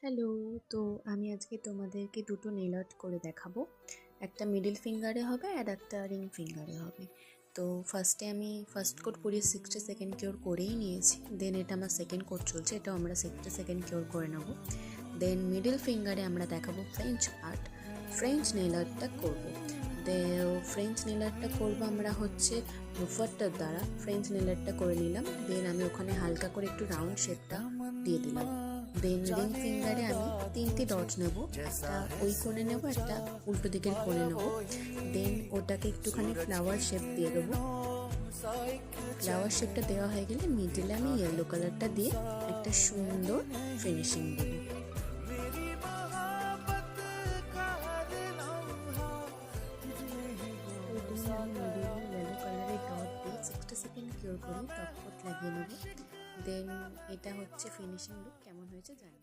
Hello. তো আমি আজকে তোমাদেরকে দুটো নেল আর্ট করে দেখাবো। একটা মিডল ফিঙ্গারে হবে আর একটা রিং ফিঙ্গারে হবে। তো আমি ফার্স্ট কোট পুরো 60 সেকেন্ড কিওর করেই নিয়েছি। দেন এটা আমার সেকেন্ড কোট চলছে, এটাও আমরা 60 সেকেন্ড কিওর করে নেব। দেন মিডল ফিঙ্গারে আমরা দেখাবো ফ্রেঞ্চ নেল আর্টটা করবো। ফ্রেঞ্চ নেল আর্টটা করবো আমরা হচ্ছে রুফারটার দ্বারা ফ্রেঞ্চ নেল আর্টটা করে নিলাম। দেন আমি ওখানে হালকা করে একটু রাউন্ড শেপটা দিয়ে দিলাম। দেন রিং ফিঙ্গারে আমি 3টে ডট নেব, একটা ওই কোণে নেব, একটা উল্টো দিকের কোণে নেব। দেন ওটাকে একটুখানি ফ্লাওয়ার শেপ দিয়ে দেবো। ফ্লাওয়ার শেপটা দেওয়া হয়ে গেলে মিডিলে আমি ইয়েলো কালারটা দিয়ে একটা সুন্দর ফিনিশিং দেবো। আমি মিডিলে ইয়েলো কালারের ডট দিয়ে 60 সেকেন্ড কিওর করে টপ কোট লাগিয়ে নেব। দেন এটা হচ্ছে ফিনিশিং লুক। কেমন হয়েছে জানি।